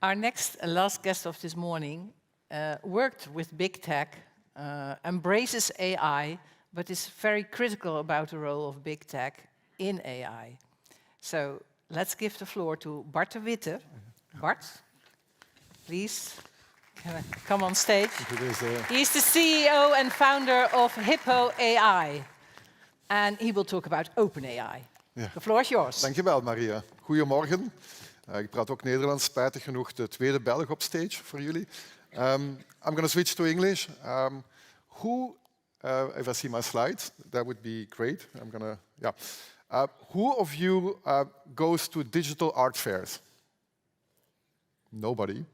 Our next last guest of this morning worked with big tech, embraces AI, but is very critical about the role of big tech in AI. So let's give the floor to Bart de Witte. Bart, please come on stage. He's the CEO and founder of Hippo AI. And he will talk about OpenAI. Ja. The floor is yours. Dankjewel, Maria. Goedemorgen. Ik praat ook Nederlands, spijtig genoeg de tweede Belg op stage voor jullie. I'm going to switch to English. If I see my slides, that would be great. Who of you goes to digital art fairs? Nobody.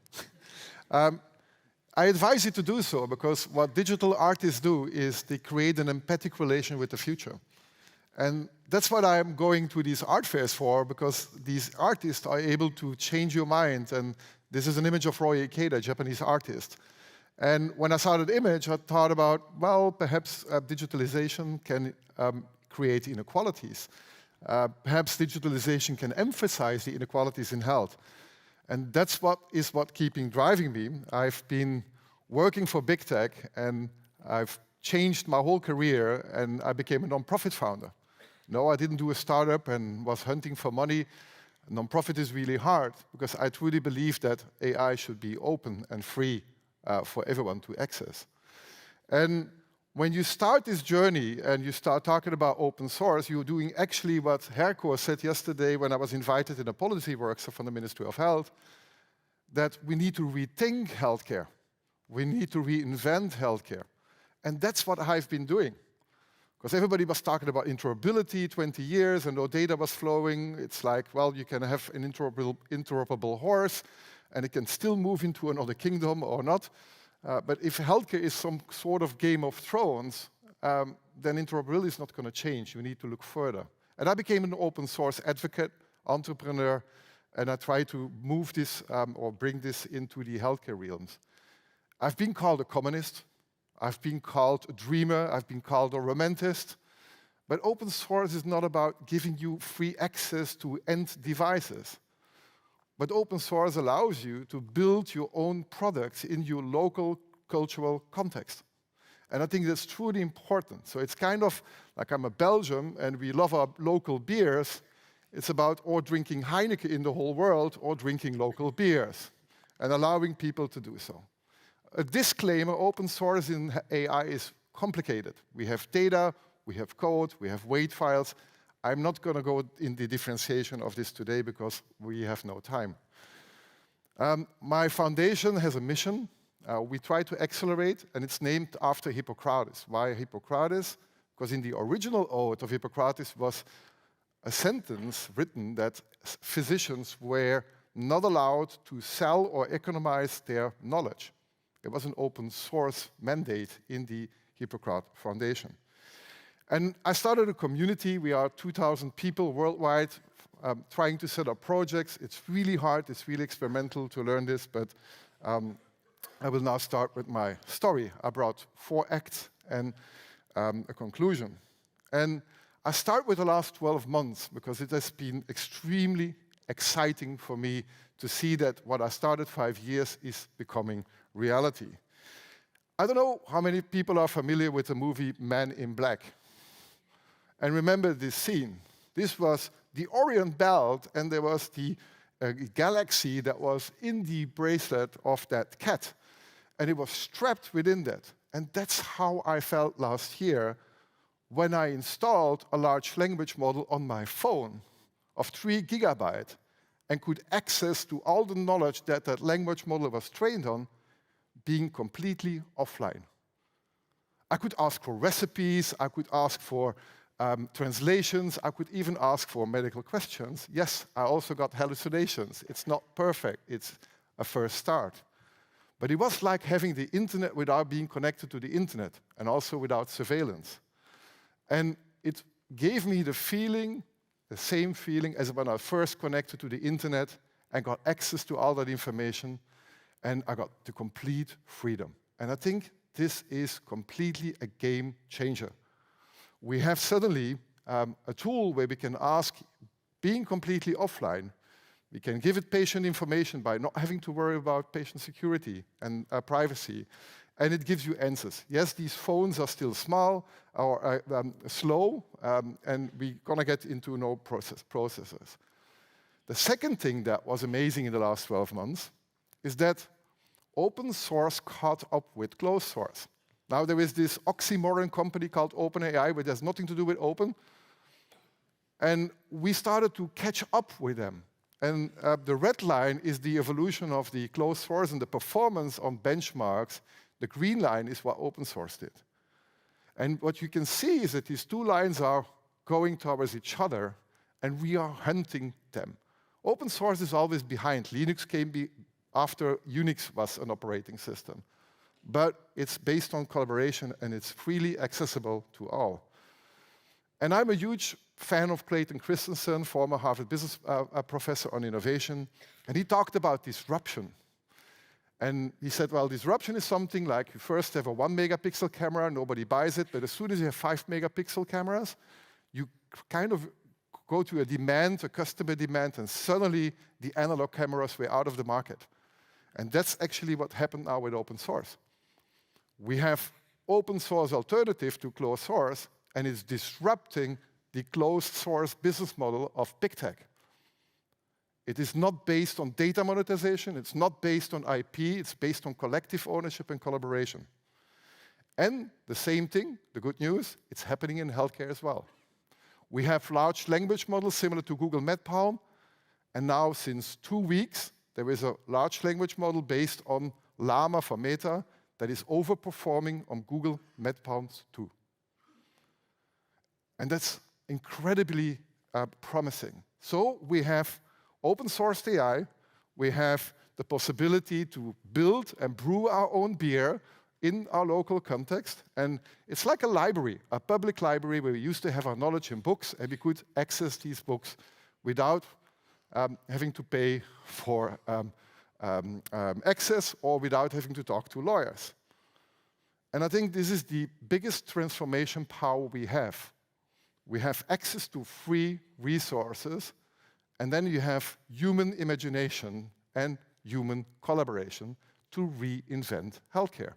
I advise you to do so, because what digital artists do is they create an empathic relation with the future. And that's what I'm going to these art fairs for, because these artists are able to change your mind. And this is an image of Roy Ikeda, a Japanese artist. And when I saw that image, I thought about, well, perhaps digitalization can create inequalities. Perhaps digitalization can emphasize the inequalities in health. And that's what keeping driving me. I've been working for big tech, and I've changed my whole career, and I became a non-profit founder. No, I didn't do a startup and was hunting for money. Non-profit is really hard, because I truly believe that AI should be open and free for everyone to access. And when you start this journey and you start talking about open source, you're doing actually what Herco said yesterday when I was invited in a policy workshop from the Ministry of Health, that we need to rethink healthcare. We need to reinvent healthcare. And that's what I've been doing. Because everybody was talking about interoperability 20 years, and no data was flowing. It's like, well, you can have an interoperable horse, and it can still move into another kingdom or not. But if healthcare is some sort of Game of Thrones, then interoperability is not going to change. You need to look further. And I became an open source advocate, entrepreneur, and I try to move this or bring this into the healthcare realms. I've been called a communist. I've been called a dreamer. I've been called a romanticist. But open source is not about giving you free access to end devices. But open source allows you to build your own products in your local cultural context. And I think that's truly important. So it's kind of like I'm a Belgian and we love our local beers. It's about or drinking Heineken in the whole world or drinking local beers and allowing people to do so. A disclaimer, open source in AI is complicated. We have data, we have code, we have weight files. I'm not going to go in the differentiation of this today because we have no time. My foundation has a mission. We try to accelerate, and it's named after Hippocrates. Why Hippocrates? Because in the original oath of Hippocrates was a sentence written that physicians were not allowed to sell or economize their knowledge. It was an open source mandate in the Hippocrates Foundation. And I started a community. We are 2,000 people worldwide trying to set up projects. It's really hard. It's really experimental to learn this. But I will now start with my story. I brought 4 acts and a conclusion. And I start with the last 12 months because it has been extremely exciting for me to see that what I started 5 years is becoming reality. I don't know how many people are familiar with the movie Man in Black. And remember this scene. This was the Orient Belt, and there was the galaxy that was in the bracelet of that cat. And it was strapped within that. And that's how I felt last year when I installed a large language model on my phone of 3 gigabytes and could access to all the knowledge that that language model was trained on, being completely offline. I could ask for recipes, I could ask for translations, I could even ask for medical questions. Yes, I also got hallucinations. It's not perfect, it's a first start. But it was like having the internet without being connected to the internet, and also without surveillance. And it gave me the feeling, the same feeling as when I first connected to the internet and got access to all that information, and I got the complete freedom. And I think this is completely a game changer. We have suddenly a tool where we can ask, being completely offline, We can give it patient information by not having to worry about patient security and privacy. And it gives you answers. Yes, these phones are still small or slow, and we're going to get into no processors. The second thing that was amazing in the last 12 months is that open source caught up with closed source. Now there is this oxymoron company called OpenAI, which has nothing to do with open. And we started to catch up with them. And the red line is the evolution of the closed source and the performance on benchmarks. The green line is what open source did. And what you can see is that these two lines are going towards each other, and we are hunting them. Open source is always behind. Linux came after Unix was an operating system. But it's based on collaboration, and it's freely accessible to all. And I'm a huge fan of Clayton Christensen, former Harvard business professor on innovation. And he talked about disruption. And he said, well, disruption is something like you first have a 1 megapixel camera, nobody buys it, but as soon as you have 5 megapixel cameras, you kind of go to a customer demand, and suddenly the analog cameras were out of the market. And that's actually what happened now with open source. We have open source alternative to closed source, and it's disrupting the closed source business model of big tech. It is not based on data monetization, it's not based on IP, it's based on collective ownership and collaboration. And the same thing, the good news, it's happening in healthcare as well. We have large language models similar to Google MedPalm, and now since 2 weeks, there is a large language model based on Llama for Meta that is overperforming on Google MedPalms too. And that's incredibly promising. So we have open source AI, we have the possibility to build and brew our own beer in our local context. And it's like a library, a public library where we used to have our knowledge in books, and we could access these books without having to pay for access or without having to talk to lawyers. And I think this is the biggest transformation power we have. We have access to free resources, and then you have human imagination and human collaboration to reinvent healthcare.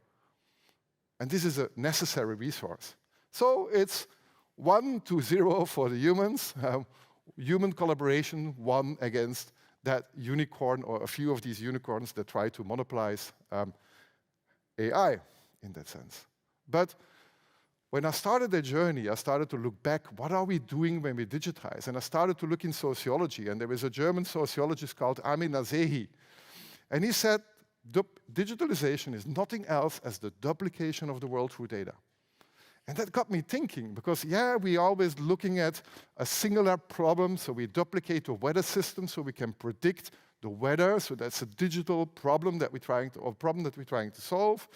And this is a necessary resource. So it's 1-0 for the humans, human collaboration won against that unicorn or a few of these unicorns that try to monopolize AI in that sense. But when I started the journey, I started to look back, what are we doing when we digitize? And I started to look in sociology, and there was a German sociologist called Amin Nasehi. And he said, digitalization is nothing else as the duplication of the world through data. And that got me thinking, because yeah, we're always looking at a singular problem, so we duplicate the weather system so we can predict the weather, so that's a digital problem that we're trying to solve.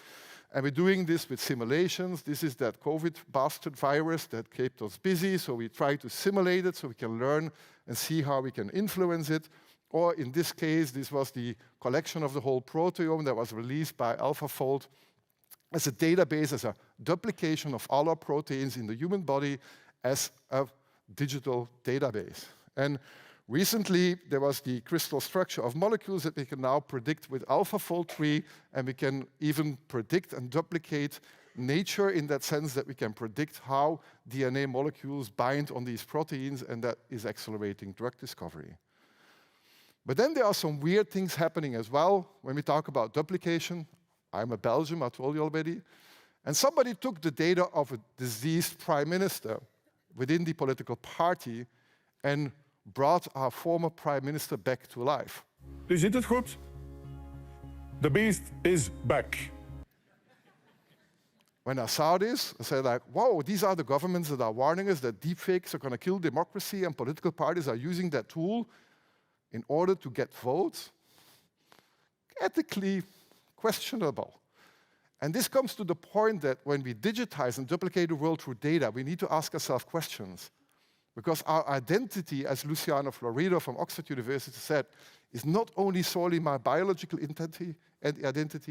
And we're doing this with simulations. This is that COVID bastard virus that kept us busy, so we try to simulate it so we can learn and see how we can influence it. Or in this case, this was the collection of the whole proteome that was released by AlphaFold as a database, as a duplication of all our proteins in the human body as a digital database. And recently, there was the crystal structure of molecules that we can now predict with AlphaFold 3, and we can even predict and duplicate nature in that sense that we can predict how DNA molecules bind on these proteins, and that is accelerating drug discovery. But then there are some weird things happening as well when we talk about duplication. I'm a Belgian, I told you already. And somebody took the data of a deceased prime minister within the political party and brought our former prime minister back to life. U ziet het goed. The beast is back. When I saw this, I said like, whoa, these are the governments that are warning us that deepfakes are going to kill democracy, and political parties are using that tool in order to get votes. Ethically questionable. And this comes to the point that when we digitize and duplicate the world through data, we need to ask ourselves questions. Because our identity, as Luciano Florido from Oxford University said, is not only solely my biological identity,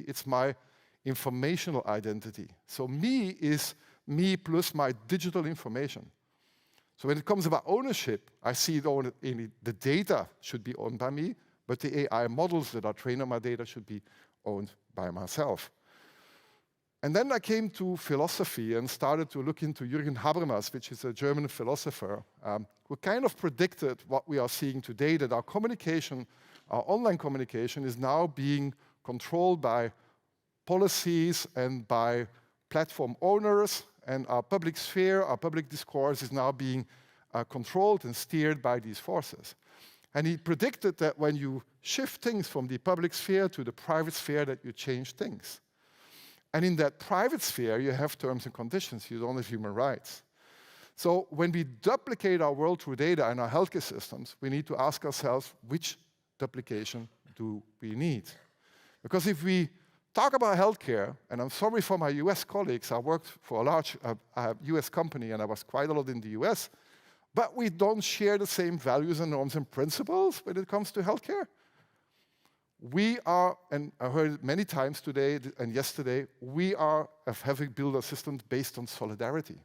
it's my informational identity. So me is me plus my digital information. So when it comes about ownership, I see it owned in the data should be owned by me, but the AI models that are trained on my data should be owned by myself. And then I came to philosophy and started to look into Jürgen Habermas, which is a German philosopher, who kind of predicted what we are seeing today, that our communication, our online communication is now being controlled by policies and by platform owners, and our public sphere, our public discourse is now being controlled and steered by these forces. And he predicted that when you shift things from the public sphere to the private sphere, that you change things. And in that private sphere, you have terms and conditions. You don't have human rights. So when we duplicate our world through data and our healthcare systems, we need to ask ourselves, which duplication do we need? Because if we talk about healthcare, and I'm sorry for my US colleagues, I worked for a large US company and I was quite a lot in the US, but we don't share the same values and norms and principles when it comes to healthcare. We are, and I heard it many times today and yesterday, we are having built a system based on solidarity.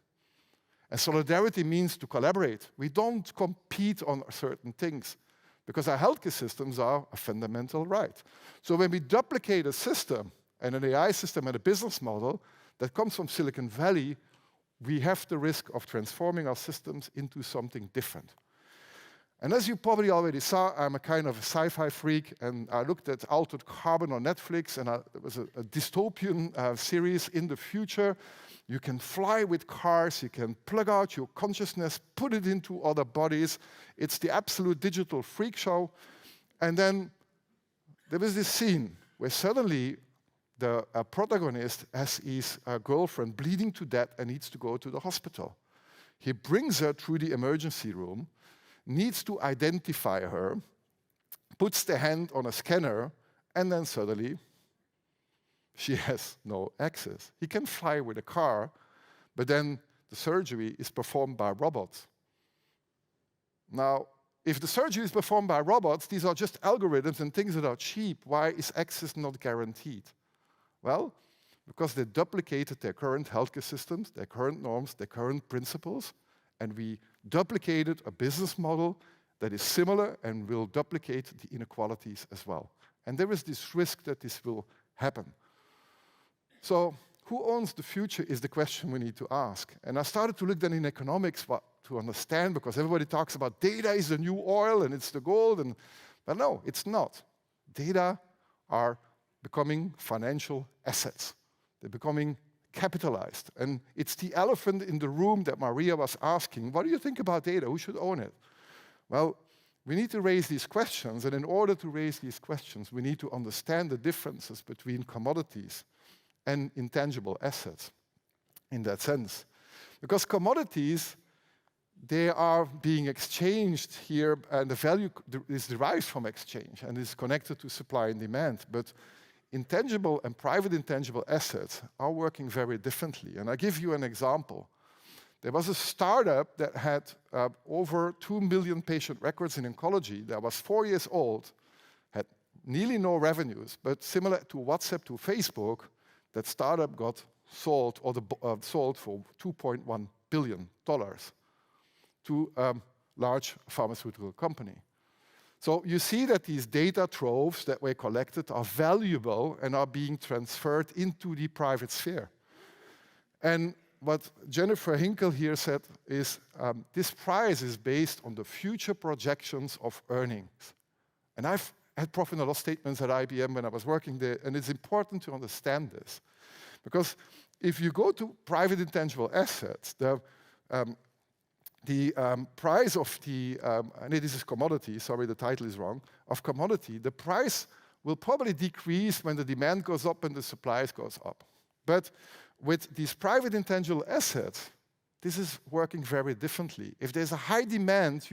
And solidarity means to collaborate. We don't compete on certain things because our healthcare systems are a fundamental right. So when we duplicate a system and an AI system and a business model that comes from Silicon Valley, we have the risk of transforming our systems into something different. And as you probably already saw, I'm a kind of a sci-fi freak, and I looked at Altered Carbon on Netflix, and it was a dystopian series in the future. You can fly with cars, you can plug out your consciousness, put it into other bodies. It's the absolute digital freak show. And then there was this scene where suddenly the protagonist has his girlfriend bleeding to death and needs to go to the hospital. He brings her through the emergency room, needs to identify her, puts the hand on a scanner, and then suddenly she has no access. He can fly with a car, but then the surgery is performed by robots. Now, if the surgery is performed by robots, these are just algorithms and things that are cheap. Why is access not guaranteed? Well, because they duplicated their current healthcare systems, their current norms, their current principles, and we duplicated a business model that is similar and will duplicate the inequalities as well. And there is this risk that this will happen. So who owns the future is the question we need to ask. And I started to look then in economics to understand, because everybody talks about data is the new oil and it's the gold. But no, it's not. Data are becoming financial assets. They're becoming capitalized. And it's the elephant in the room that Maria was asking, what do you think about data? Who should own it? Well, we need to raise these questions, and in order to raise these questions, we need to understand the differences between commodities and intangible assets in that sense. Because commodities, they are being exchanged here, and the value is derived from exchange and is connected to supply and demand. But intangible and private intangible assets are working very differently. And I give you an example. There was a startup that had over 2 million patient records in oncology that was 4 years old, had nearly no revenues, but similar to WhatsApp, to Facebook, that startup got sold, or sold for $2.1 billion to a large pharmaceutical company. So you see that these data troves that were collected are valuable and are being transferred into the private sphere. And what Jennifer Hinkle here said is this price is based on the future projections of earnings. And I've had profit and loss statements at IBM when I was working there, and it's important to understand this. Because if you go to private intangible assets, the price of the, and this is commodity, sorry, the title is wrong, of commodity, the price will probably decrease when the demand goes up and the supply goes up. But with these private intangible assets, this is working very differently. If there's a high demand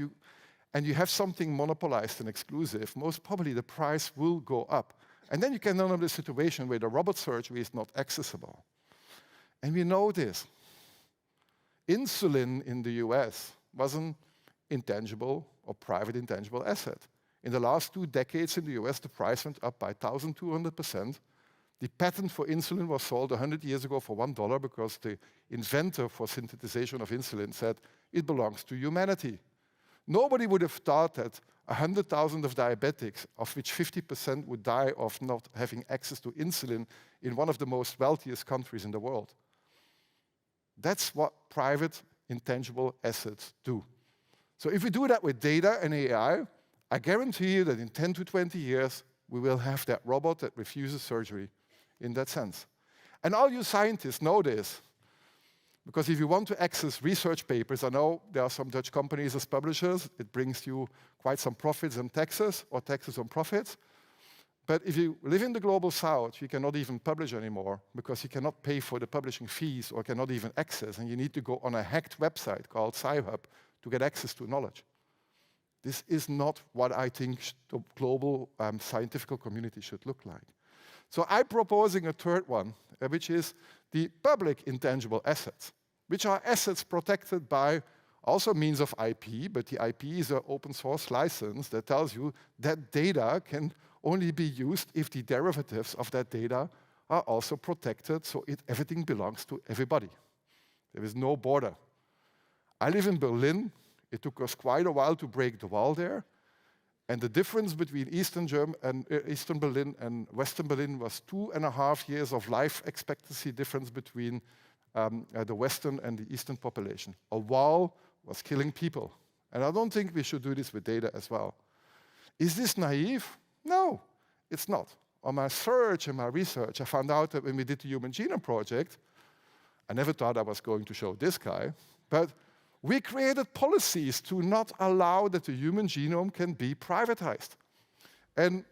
and you have something monopolized and exclusive, most probably the price will go up. And then you can end up in a situation where the robot surgery is not accessible. And we know this. Insulin in the US was an intangible or private intangible asset. In the last 2 decades in the US, the price went up by 1,200%. The patent for insulin was sold 100 years ago for $1 because the inventor for synthesization of insulin said it belongs to humanity. Nobody would have thought that 100,000 of diabetics, of which 50% would die of not having access to insulin in one of the most wealthiest countries in the world. That's what private intangible assets do. So if we do that with data and AI, I guarantee you that in 10 to 20 years, we will have that robot that refuses surgery in that sense. And all you scientists know this, because if you want to access research papers, I know there are some Dutch companies as publishers, it brings you quite some profits and taxes, or taxes on profits. But if you live in the global south, you cannot even publish anymore because you cannot pay for the publishing fees or cannot even access, and you need to go on a hacked website called Sci-Hub to get access to knowledge. This is not what I think the global scientific community should look like. So I'm proposing a third one, which is the public intangible assets, which are assets protected by also means of IP, but the IP is an open source license that tells you that data can only be used if the derivatives of that data are also protected, so everything belongs to everybody. There is no border. I live in Berlin. It took us quite a while to break the wall there. And the difference between Eastern Berlin and Western Berlin was 2.5 years of life expectancy difference between the Western and the Eastern population. A wall was killing people. And I don't think we should do this with data as well. Is this naive? No, it's not. On my search and my research, I found out that when we did the Human Genome Project, I never thought I was going to show this guy, but we created policies to not allow that the human genome can be privatized. And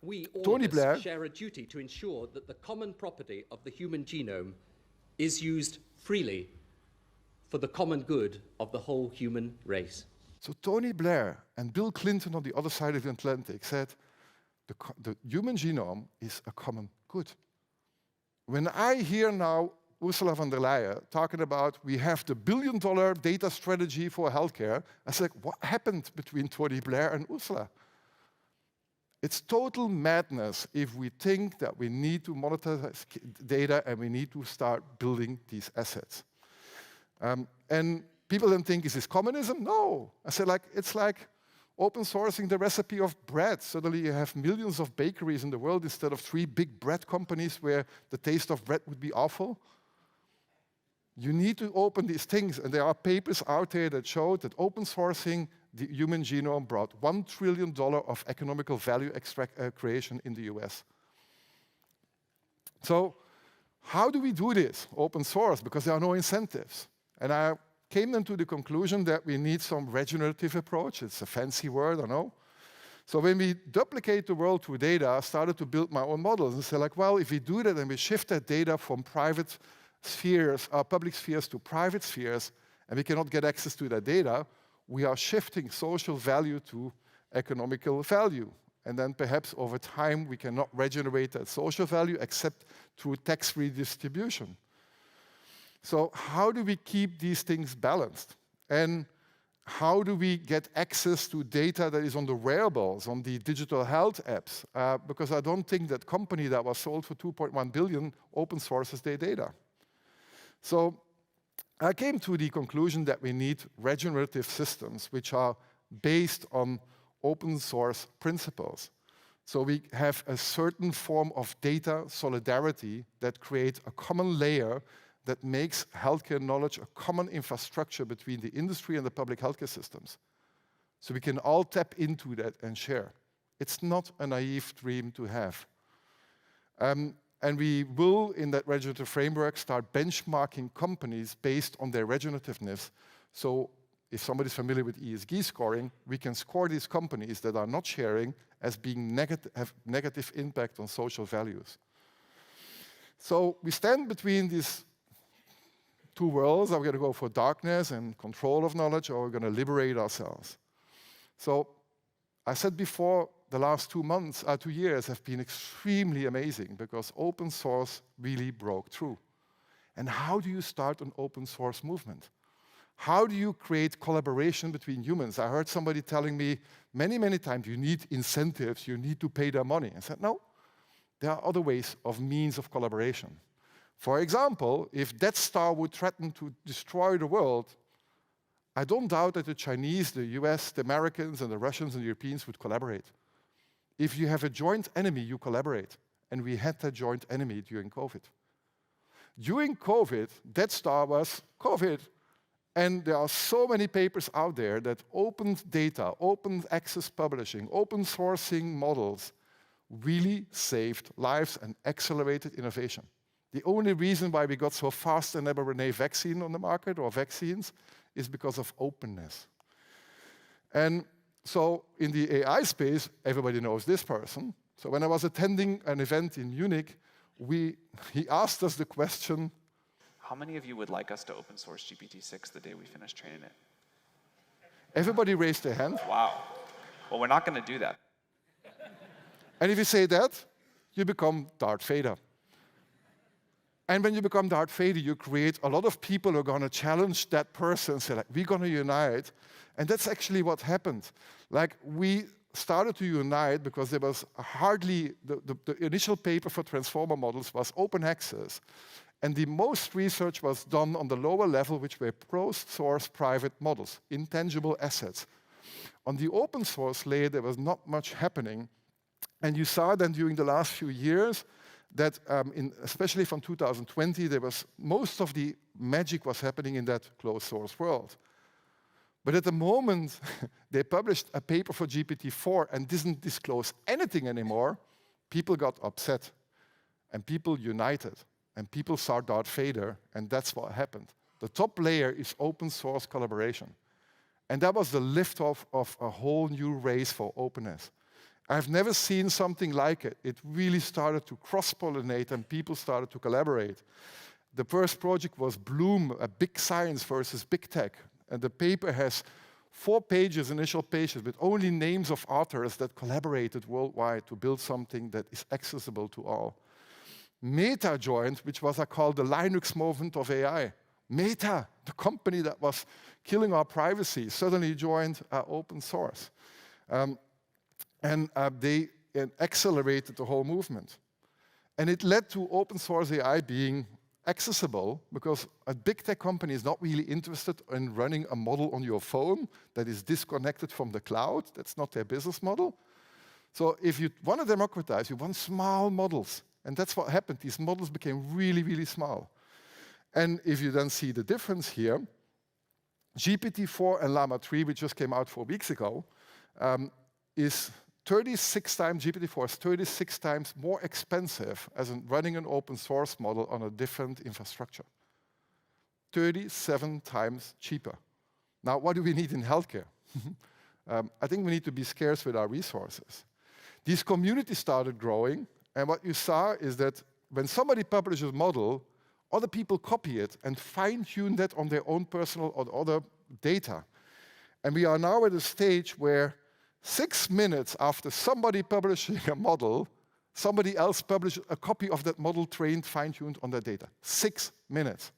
we all Tony of us Blair share a duty to ensure that the common property of the human genome is used freely for the common good of the whole human race. So Tony Blair and Bill Clinton on the other side of the Atlantic said, the human genome is a common good. When I hear now Ursula von der Leyen talking about we have the billion-dollar data strategy for healthcare, I said, what happened between Tony Blair and Ursula? It's total madness if we think that we need to monetize data and we need to start building these assets. And people then think, is this communism? No. I said, it's like open sourcing the recipe of bread. Suddenly you have millions of bakeries in the world instead of 3 big bread companies where the taste of bread would be awful. You need to open these things, and there are papers out there that show that open sourcing the human genome brought $1 trillion of economical value creation in the US. So how do we do this, open source? Because there are no incentives. And I came then to the conclusion that we need some regenerative approach. It's a fancy word, I know. So when we duplicate the world through data, I started to build my own models and say, well, if we do that and we shift that data from private spheres, public spheres to private spheres, and we cannot get access to that data, we are shifting social value to economical value. And then perhaps over time, we cannot regenerate that social value except through tax redistribution. So how do we keep these things balanced? And how do we get access to data that is on the wearables, on the digital health apps? Because I don't think that company that was sold for 2.1 billion open sources their data. So I came to the conclusion that we need regenerative systems which are based on open source principles. So we have a certain form of data solidarity that creates a common layer that makes healthcare knowledge a common infrastructure between the industry and the public healthcare systems. So we can all tap into that and share. It's not a naive dream to have. And we will, in that regenerative framework, start benchmarking companies based on their regenerativeness. So if somebody's familiar with ESG scoring, we can score these companies that are not sharing as being have negative impact on social values. So we stand between these two worlds. Are we going to go for darkness and control of knowledge, or are we going to liberate ourselves? So I said before, the last 2 years have been extremely amazing because open source really broke through. And how do you start an open source movement? How do you create collaboration between humans? I heard somebody telling me many, many times, you need incentives, you need to pay their money. I said, no, there are other ways of means of collaboration. For example, if Death Star would threaten to destroy the world, I don't doubt that the Chinese, the US, the Americans, and the Russians and the Europeans would collaborate. If you have a joint enemy, you collaborate. And we had that joint enemy during COVID. During COVID, Death Star was COVID. And there are so many papers out there that open data, open access publishing, open sourcing models really saved lives and accelerated innovation. The only reason why we got so fast an mRNA vaccine on the market, or vaccines, is because of openness. And so in the AI space, everybody knows this person. So when I was attending an event in Munich, he asked us the question, how many of you would like us to open source GPT-6 the day we finish training it? Everybody raised their hand. Wow. Well, we're not going to do that. And if you say that, you become Darth Vader. And when you become Darth Vader, you create a lot of people who are going to challenge that person and say, like, we're going to unite. And that's actually what happened. Like, we started to unite because there was hardly, the initial paper for transformer models was open access. And the most research was done on the lower level, which were closed source private models, intangible assets. On the open source layer, there was not much happening. And you saw then during the last few years that, especially from 2020, there was most of the magic was happening in that closed source world. But at the moment they published a paper for GPT-4 and didn't disclose anything anymore, people got upset and people united and people saw Darth Vader, and that's what happened. The top layer is open source collaboration. And that was the liftoff of a whole new race for openness. I've never seen something like it. It really started to cross-pollinate and people started to collaborate. The first project was Bloom, a big science versus big tech. And the paper has 4 pages, initial pages, with only names of authors that collaborated worldwide to build something that is accessible to all. Meta joined, which was called the Linux movement of AI. Meta, the company that was killing our privacy, suddenly joined open source. They accelerated the whole movement. And it led to open source AI being accessible, because a big tech company is not really interested in running a model on your phone that is disconnected from the cloud. That's not their business model. So if you want to democratize, you want small models. And that's what happened. These models became really, really small. And if you then see the difference here, GPT-4 and Llama 3, which just came out 4 weeks ago, is 36 times, GPT-4 is 36 times more expensive as in running an open source model on a different infrastructure. 37 times cheaper. Now, what do we need in healthcare? I think we need to be scarce with our resources. These communities started growing, and what you saw is that when somebody publishes a model, other people copy it and fine-tune that on their own personal or other data. And we are now at a stage where 6 minutes after somebody publishing a model, somebody else publishes a copy of that model trained, fine-tuned on that data. 6 minutes.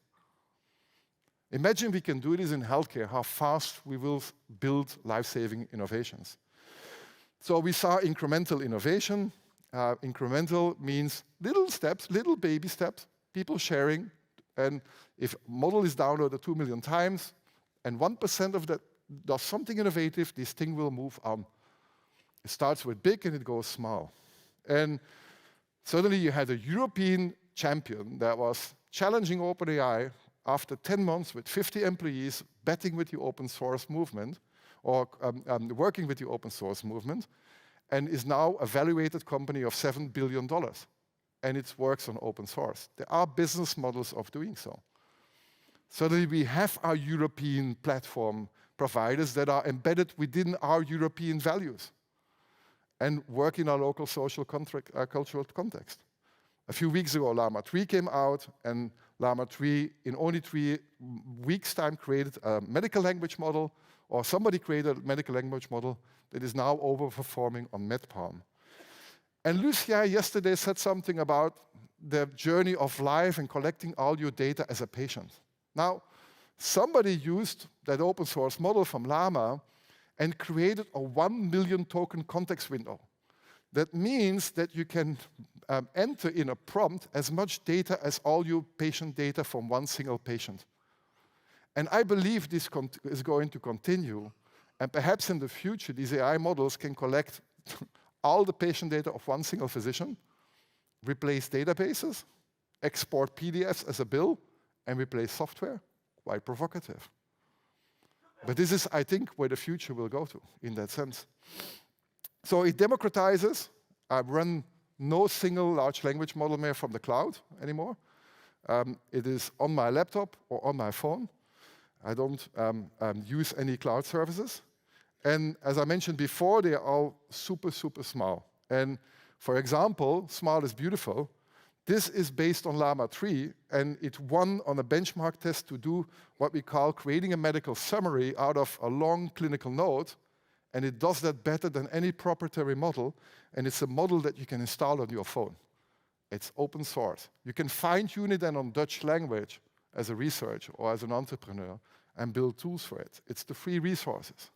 Imagine we can do this in healthcare, how fast we will build life-saving innovations. So we saw incremental innovation. Incremental means little steps, little baby steps, people sharing. And if a model is downloaded 2 million times, and 1% of that does something innovative, this thing will move on. It starts with big and it goes small. And suddenly you had a European champion that was challenging OpenAI after 10 months with 50 employees, betting with the open source movement, or working with the open source movement, and is now a valuated company of $7 billion. And it works on open source. There are business models of doing so. Suddenly we have our European platform providers that are embedded within our European values and work in our local social cultural context. A few weeks ago, Llama 3 came out, and Llama 3, in only 3 weeks' time, created a medical language model, or somebody created a medical language model that is now overperforming on MedPalm. And Lucia yesterday said something about the journey of life and collecting all your data as a patient. Now, somebody used that open source model from Llama and created a 1 million token context window. That means that you can enter in a prompt as much data as all your patient data from one single patient. And I believe this is going to continue. And perhaps in the future, these AI models can collect all the patient data of one single physician, replace databases, export PDFs as a bill, and replace software. Quite provocative. But this is, I think, where the future will go to, in that sense. So it democratizes. I run no single large language model more from the cloud anymore. It is on my laptop or on my phone. I don't use any cloud services. And as I mentioned before, they are all super, super small. And for example, small is beautiful. This is based on Llama 3, and it won on a benchmark test to do what we call creating a medical summary out of a long clinical note. And it does that better than any proprietary model. And it's a model that you can install on your phone. It's open source. You can fine-tune it then on Dutch language as a researcher or as an entrepreneur and build tools for it. It's the free resources.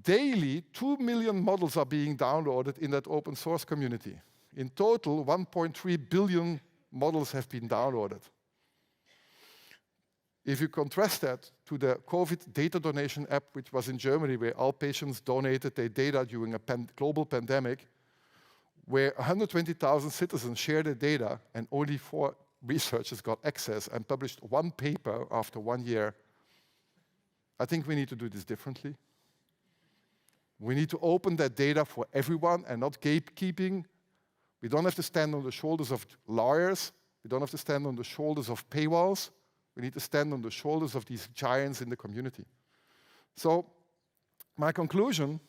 Daily, 2 million models are being downloaded in that open source community. In total, 1.3 billion models have been downloaded. If you contrast that to the COVID data donation app, which was in Germany, where all patients donated their data during a global pandemic, where 120,000 citizens shared their data and only 4 researchers got access and published 1 paper after 1 year, I think we need to do this differently. We need to open that data for everyone and not gatekeeping. We don't have to stand on the shoulders of lawyers. We don't have to stand on the shoulders of paywalls. We need to stand on the shoulders of these giants in the community. So my conclusion,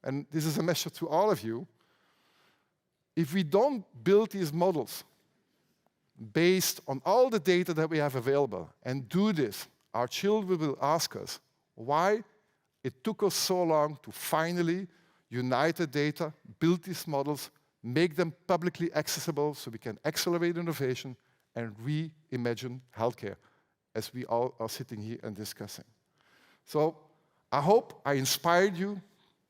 and this is a message to all of you, if we don't build these models based on all the data that we have available and do this, our children will ask us why it took us so long to finally unite the data, build these models, make them publicly accessible so we can accelerate innovation and reimagine healthcare, as we all are sitting here and discussing. So I hope I inspired you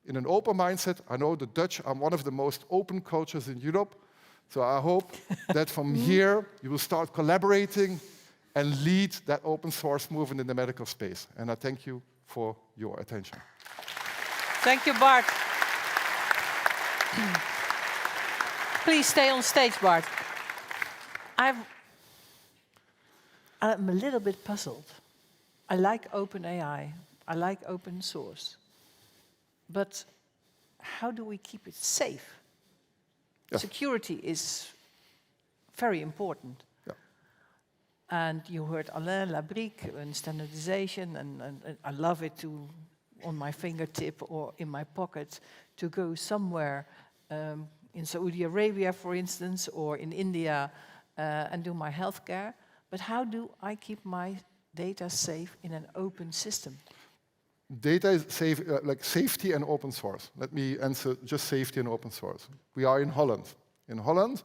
in an open mindset. I know the Dutch are one of the most open cultures in Europe. So I hope that from here you will start collaborating and lead that open source movement in the medical space. And I thank you for your attention. Thank you, Bart. Please stay on stage, Bart. I'm a little bit puzzled. I like open AI. I like open source. But how do we keep it safe? Yeah. Security is very important. Yeah. And you heard Alain, Labrique, and standardization, and I love it on my fingertip or in my pocket to go somewhere in Saudi Arabia, for instance, or in India and do my healthcare. But how do I keep my data safe in an open system? Data is safe, like safety and open source. Let me answer just safety and open source. We are in Holland. In Holland,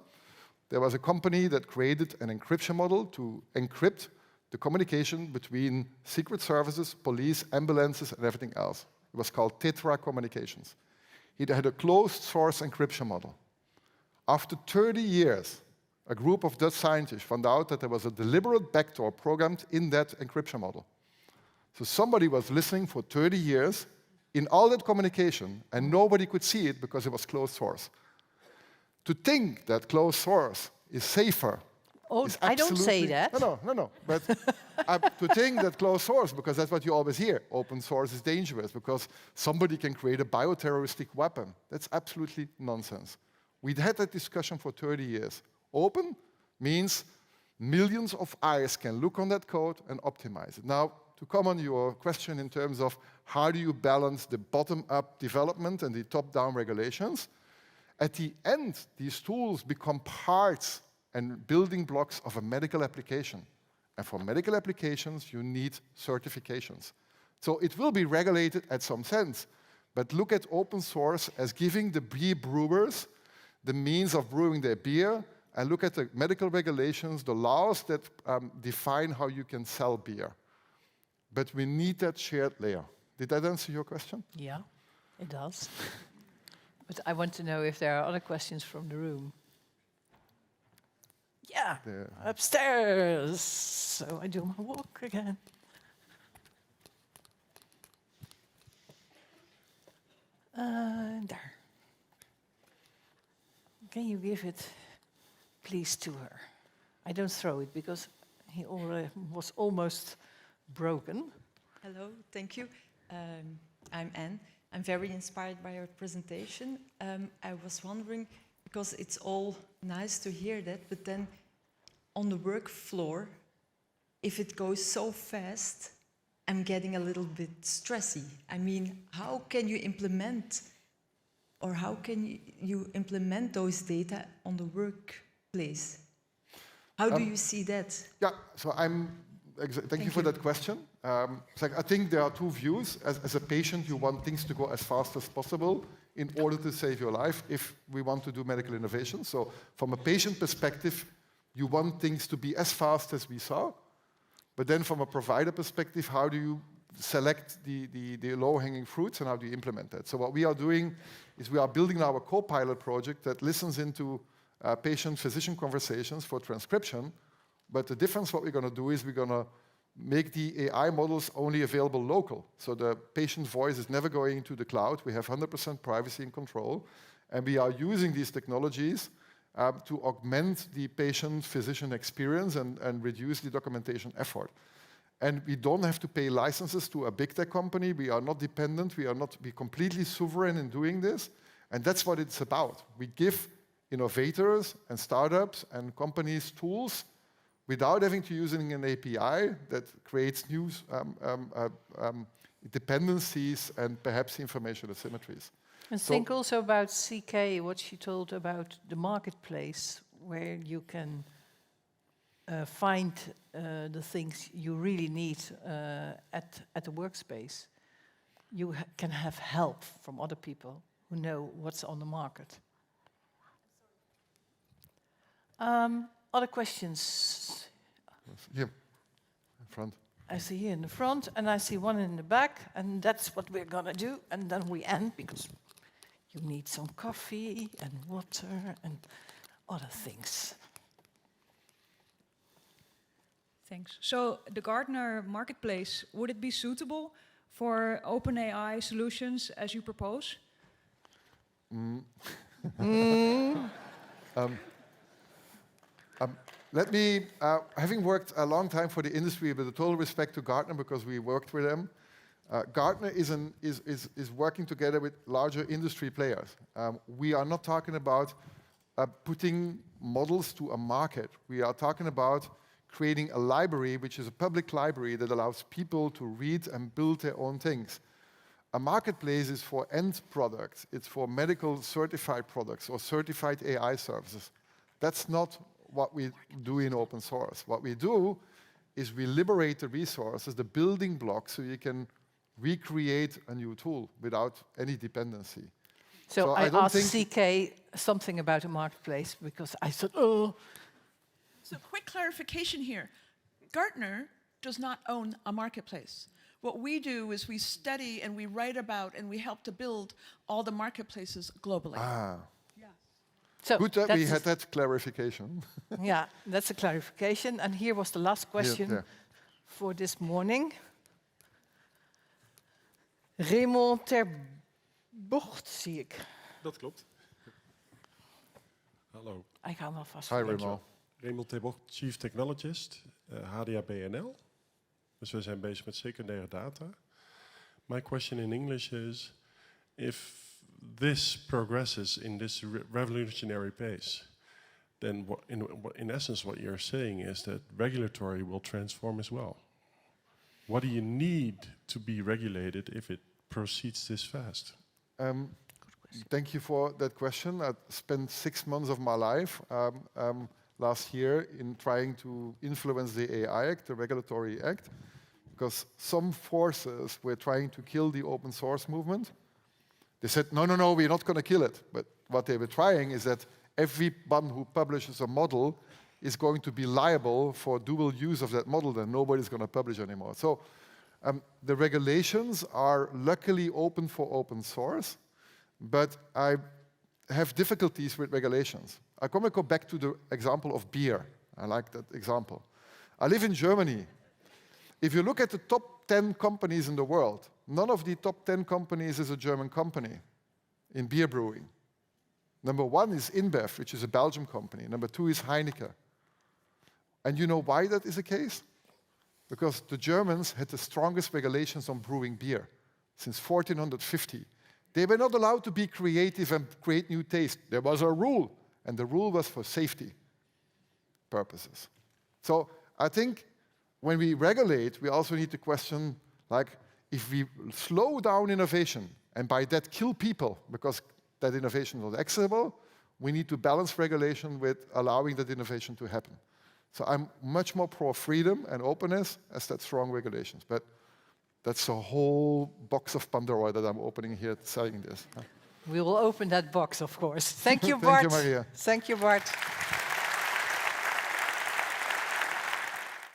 there was a company that created an encryption model to encrypt the communication between secret services, police, ambulances, and everything else. It was called Tetra Communications. It had a closed source encryption model. After 30 years, a group of Dutch scientists found out that there was a deliberate backdoor programmed in that encryption model. So somebody was listening for 30 years in all that communication, and nobody could see it because it was closed source. To think that closed source is safer. Oh, I don't say that. No. But to think that closed source, because that's what you always hear, open source is dangerous because somebody can create a bioterroristic weapon. That's absolutely nonsense. We'd had that discussion for 30 years. Open means millions of eyes can look on that code and optimize it. Now, to come on your question in terms of how do you balance the bottom-up development and the top-down regulations, at the end, these tools become parts and building blocks of a medical application. And for medical applications, you need certifications. So it will be regulated at some sense, but look at open source as giving the beer brewers the means of brewing their beer, and look at the medical regulations, the laws that define how you can sell beer. But we need that shared layer. Did that answer your question? Yeah, it does. But I want to know if there are other questions from the room. Yeah, There. upstairs. So I do my walk again. There. Can you give it, please, to her? I don't throw it because he already was almost broken. Hello, thank you. I'm Anne. I'm very inspired by your presentation. I was wondering, because it's all nice to hear that, but then on the work floor, if it goes so fast, I'm getting a little bit stressy. I mean, how can you implement, or how can you implement those data on the workplace? How do you see that? Yeah, so thank you for that question. I think there are two views. As a patient, you want things to go as fast as possible in order to save your life if we want to do medical innovation. So from a patient perspective, you want things to be as fast as we saw. But then from a provider perspective, how do you select the low-hanging fruits and how do you implement that? So what we are doing is we are building our co-pilot project that listens into patient-physician conversations for transcription. But the difference, what we're going to do is we're going to make the AI models only available local. So the patient voice is never going to the cloud. We have 100% privacy and control. And we are using these technologies to augment the patient-physician experience and reduce the documentation effort. And we don't have to pay licenses to a big tech company. We are not dependent. We're completely sovereign in doing this. And that's what it's about. We give innovators and startups and companies tools without having to use an API that creates new dependencies and perhaps information asymmetries. And think also about CK, what she told about the marketplace, where you can find the things you really need at the workspace. You can have help from other people who know what's on the market. Other questions? Here, in front. I see here in the front, and I see one in the back, and that's what we're gonna do, and then we end, because you need some coffee and water and other things. Thanks. So the Gartner marketplace, would it be suitable for OpenAI solutions as you propose? Let me, having worked a long time for the industry, with a total respect to Gartner because we worked with them, Gartner is working together with larger industry players. We are not talking about putting models to a market. We are talking about creating a library, which is a public library that allows people to read and build their own things. A marketplace is for end products. It's for medical certified products or certified AI services. That's not what we do in open source. What we do is we liberate the resources, the building blocks, so you can recreate a new tool without any dependency. So I asked CK something about a marketplace because I thought, oh. So quick clarification here. Gartner does not own a marketplace. What we do is we study and we write about and we help to build all the marketplaces globally. Ah. Yes. So good that we had that clarification. Yeah, that's a clarification. And here was the last question for this morning. Raymond ter Bocht, zie ik. Dat klopt. Hallo. Ik ga hem alvast. Hi Raymond. Raymond ter Bocht, Chief Technologist, HDA-BNL. Dus we zijn bezig met secundaire data. My question in English is, if this progresses in this revolutionary pace, then in essence what you're saying is that regulatory will transform as well. What do you need to be regulated if it proceeds this fast? Thank you for that question. I spent 6 months of my life last year in trying to influence the AI Act, the Regulatory Act, because some forces were trying to kill the open source movement. They said, no, we're not going to kill it. But what they were trying is that everyone who publishes a model is going to be liable for dual use of that model, then nobody's going to publish anymore. So the regulations are luckily open for open source, but I have difficulties with regulations. I want to go back to the example of beer. I like that example. I live in Germany. If you look at the top 10 companies in the world, none of the top 10 companies is a German company in beer brewing. Number 1 is InBev, which is a Belgian company. Number 2 is Heineken. And you know why that is the case? Because the Germans had the strongest regulations on brewing beer since 1450. They were not allowed to be creative and create new taste. There was a rule, and the rule was for safety purposes. So I think when we regulate, we also need to question, like, if we slow down innovation, and by that kill people, because that innovation is not acceptable, we need to balance regulation with allowing that innovation to happen. So I'm much more pro-freedom and openness as that strong regulations. But that's a whole box of Pandora that I'm opening here saying this. We will open that box, of course. Thank you, Bart. Thank you, Maria. Thank you, Bart.